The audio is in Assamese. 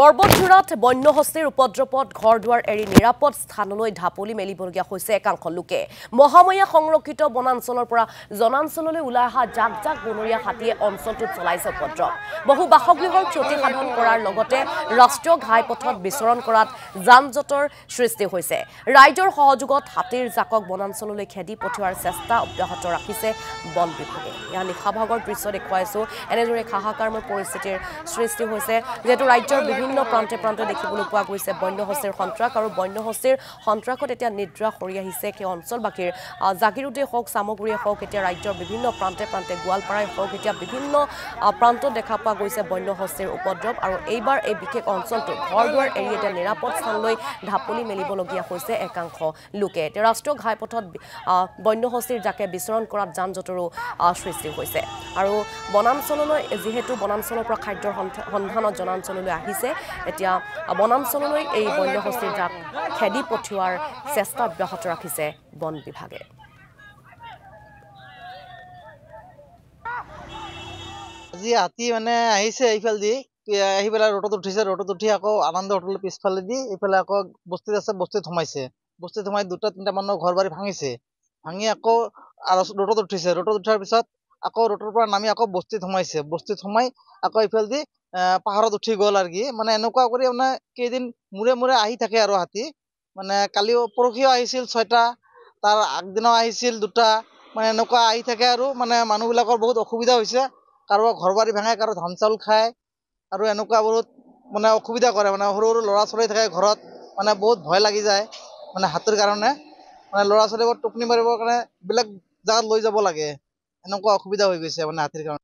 পৰ্বতচূড়াত বন্যহস্তীৰ উপদ্ৰৱত ঘৰ-দুৱাৰ এৰি নিৰাপদ স্থানলৈ ঢাপলি মেলিবলগীয়া হৈছে একাংশ লোকে। মহাময়া সংৰক্ষিত বনাঞ্চলৰ পৰা জনাঞ্চললৈ ওলাই অহা জাক জাক বনৰীয়া হাতীয়ে অঞ্চলটোত চলাইছে উপদ্ৰৱ। বহু বাসগৃহৰ ক্ষতি সাধন কৰাৰ লগতে ৰাষ্ট্ৰীয় ঘাইপথত বিচৰণ কৰাত যান-জঁটৰ সৃষ্টি হৈছে। ৰাইজৰ সহযোগত হাতীৰ জাকক বনাঞ্চললৈ খেদি পঠিওৱাৰ চেষ্টা অব্যাহত ৰাখিছে বন বিভাগে। ইয়াৰ নিশাভাগৰ দৃশ্য দেখুৱাইছো। এনেদৰে হাহাকাৰময় পৰিস্থিতিৰ সৃষ্টি হৈছে, যেহেতু ৰাজ্যৰ বিভিন্ন প্ৰান্তে প্ৰান্তে দেখিবলৈ পোৱা গৈছে বন্যহস্তীৰ সন্ত্ৰাস আৰু বন্যহস্তীৰ সন্ত্ৰাসত এতিয়া নিদ্ৰা সৰি আহিছে সেই অঞ্চলবাসীৰ। জাগিৰোডে হওক, চামগুৰিয়ে হওক, এতিয়া ৰাজ্যৰ বিভিন্ন প্ৰান্তে প্ৰান্তে গোৱালপাৰাই হওক, এতিয়া বিভিন্ন প্ৰান্তত দেখা পোৱা গৈছে বন্যহস্তীৰ উপদ্ৰৱ। আৰু এইবাৰ এই বিশেষ অঞ্চলটোত ঘৰ-দুৱাৰ এৰি এতিয়া নিৰাপদ স্থানলৈ ঢাপলি মেলিবলগীয়া হৈছে একাংশ লোকে। এতিয়া ৰাষ্ট্ৰীয় ঘাইপথত বন্যহস্তীৰ জাকে বিচৰণ কৰাত যান-জঁটৰো সৃষ্টি হৈছে। আৰু বনাঞ্চললৈ যিহেতু বনাঞ্চলৰ পৰা খাদ্যৰ সন্ধানত জনাঞ্চললৈ আহিছে, এতিয়া বনাঞ্চললৈ এই বন্যহস্তীৰ জাক খেদি পঠিওৱাৰ চেষ্টা অব্যাহত ৰাখিছে বন বিভাগে। আজি হাতী মানে আহিছে এইফালেদি, আহি পেলাই ৰোডত উঠিছে, ৰোডত উঠি আকৌ আনন্দ হোটেলৰ পিছফালে দি এইফালে আকৌ বস্তিত আছে, বস্তিত সোমাইছে। বস্তিত সোমাই 2-3টা মানুহৰ ঘৰ বাৰী ভাঙিছে। ভাঙি আকৌ ৰোডত উঠিছে, ৰোডত উঠাৰ পিছত আকৌ ৰোডৰ পৰা নামি আকৌ বস্তিত সোমাইছে। বস্তিত সোমাই আকৌ এইফালেদি পাহাৰত উঠি গ'ল আৰু কি। মানে এনেকুৱা কৰি মানে কেইদিন মূৰে মূৰে আহি থাকে আৰু হাতী। মানে কালিও পৰহিও আহিছিল 6টা, তাৰ আগদিনাও আহিছিল 2টা। মানে এনেকুৱা আহি থাকে আৰু মানে মানুহবিলাকৰ বহুত অসুবিধা হৈছে। কাৰোবাৰ ঘৰ বাৰী ভাঙে, কাৰো ধান চাউল খায়, আৰু এনেকুৱা বহুত মানে অসুবিধা কৰে। মানে সৰু সৰু ল'ৰা ছোৱালী থাকে ঘৰত, মানে বহুত ভয় লাগি যায় মানে হাতীৰ কাৰণে। মানে ল'ৰা ছোৱালীবোৰ টোপনি মাৰিবৰ কাৰণে বেলেগ জাগাত লৈ যাব লাগে, এনেকুৱা অসুবিধা হৈ গৈছে মানে হাতীৰ কাৰণে।